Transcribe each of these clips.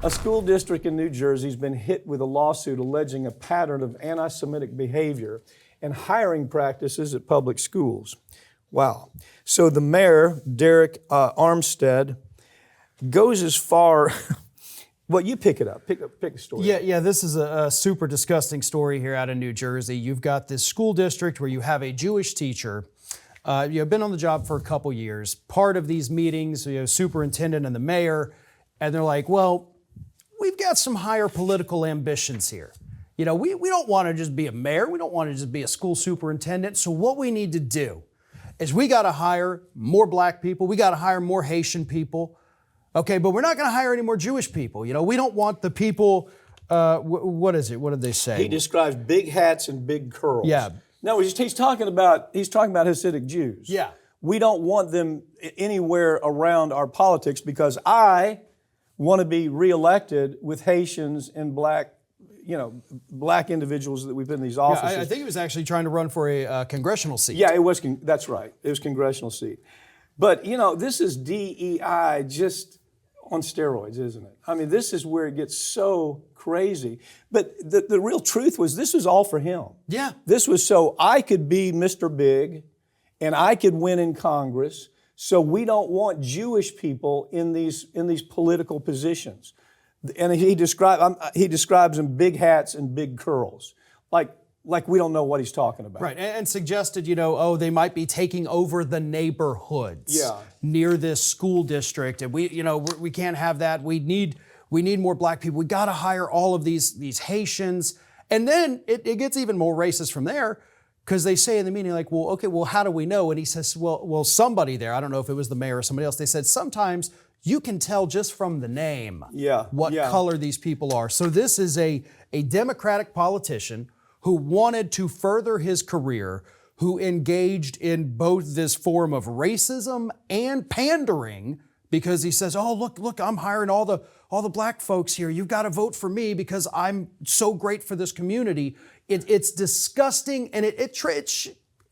A school district in New Jersey has been hit with a lawsuit alleging a pattern of anti-Semitic behavior and hiring practices at public schools. Wow. So the mayor, Derek Armstead, goes as far. Well, you pick it up. Pick a story. Yeah. This is a super disgusting story here out of New Jersey. You've got this school district where you have a Jewish teacher. You've been on the job for a couple years. Part of these meetings, superintendent and the mayor, and they're like, well, we've got some higher political ambitions here. We don't want to just be a mayor. We don't want to just be a school superintendent. So what we need to do is we got to hire more black people. We got to hire more Haitian people. Okay, but we're not going to hire any more Jewish people. We don't want the people, what is it? What did they say? He describes big hats and big curls. Yeah. No, he's talking about Hasidic Jews. Yeah. We don't want them anywhere around our politics because I want to be reelected with Haitians and black individuals that we've been in these offices. Yeah, I think he was actually trying to run for a congressional seat. Yeah, that's right. It was congressional seat. But, this is DEI just on steroids, isn't it? I mean, this is where it gets so crazy. But the real truth was this was all for him. Yeah. This was so I could be Mr. Big and I could win in Congress. So we don't want Jewish people in these political positions. And he describes them big hats and big curls. Like we don't know what he's talking about. Right, and suggested, they might be taking over the neighborhoods near this school district, and we can't have that. We need more black people. We got to hire all of these Haitians, and then it gets even more racist from there, because they say in the meeting how do we know? And he says, well, somebody there, I don't know if it was the mayor or somebody else, they said sometimes you can tell just from the name what color these people are. So this is a Democratic politician who wanted to further his career, who engaged in both this form of racism and pandering, because he says, oh, look, I'm hiring all the black folks here. You've got to vote for me because I'm so great for this community. It's disgusting, and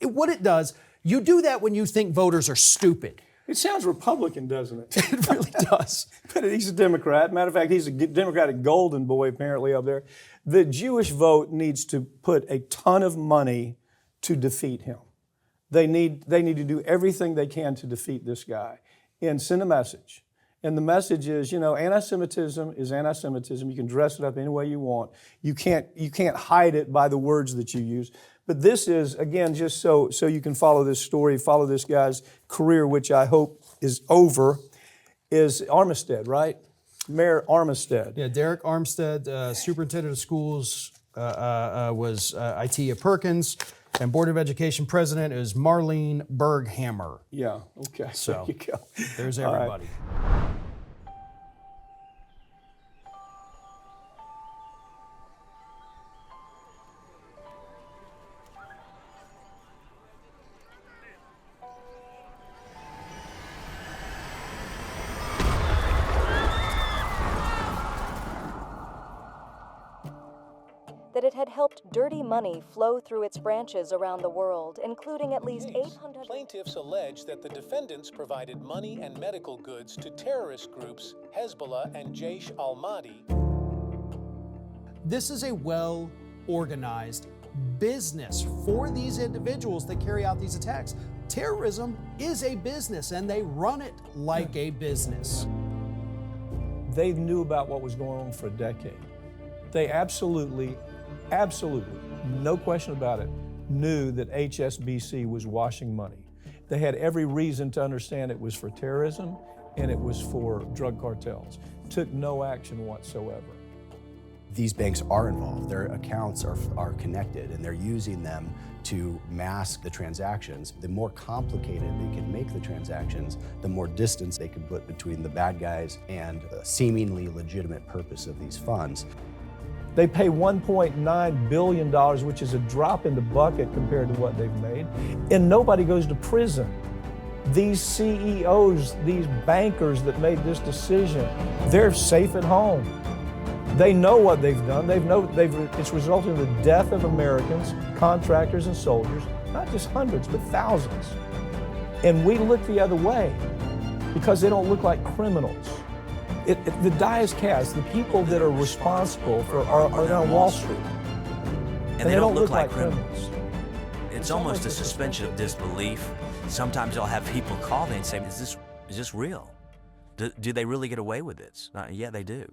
what it does, you do that when you think voters are stupid. It sounds Republican, doesn't it? It really does. But he's a Democrat. Matter of fact, he's a Democratic golden boy apparently up there. The Jewish vote needs to put a ton of money to defeat him. They need to do everything they can to defeat this guy and send a message. And the message is, anti-Semitism is anti-Semitism. You can dress it up any way you want. You can't hide it by the words that you use. But this is, again, just so you can follow this story, follow this guy's career, which I hope is over, is Armstead, right? Mayor Armstead. Yeah, Derek Armstead, superintendent of schools, was IT at Perkins, and Board of Education president is Marlene Berghammer. Yeah, okay. So there you go. There's everybody. That it had helped dirty money flow through its branches around the world, including at least 800... Plaintiffs allege that the defendants provided money and medical goods to terrorist groups Hezbollah and Jaish al-Mahdi. This is a well-organized business for these individuals that carry out these attacks. Terrorism is a business, and they run it like a business. They knew about what was going on for a decade. They absolutely, no question about it, knew that HSBC was washing money. They had every reason to understand it was for terrorism and it was for drug cartels. Took no action whatsoever. These banks are involved. Their accounts are connected, and they're using them to mask the transactions. The more complicated they can make the transactions, the more distance they can put between the bad guys and the seemingly legitimate purpose of these funds. They pay $1.9 billion, which is a drop in the bucket compared to what they've made, and nobody goes to prison. These CEOs, these bankers that made this decision, they're safe at home. They know what they've done. It's resulted in the death of Americans, contractors and soldiers, not just hundreds, but thousands. And we look the other way because they don't look like criminals. The die is cast. The people that are responsible are on Wall Street. And they don't look like criminals. It's almost a suspension of disbelief. Sometimes I'll have people call me and say, is this real? Do they really get away with this? Yeah, they do.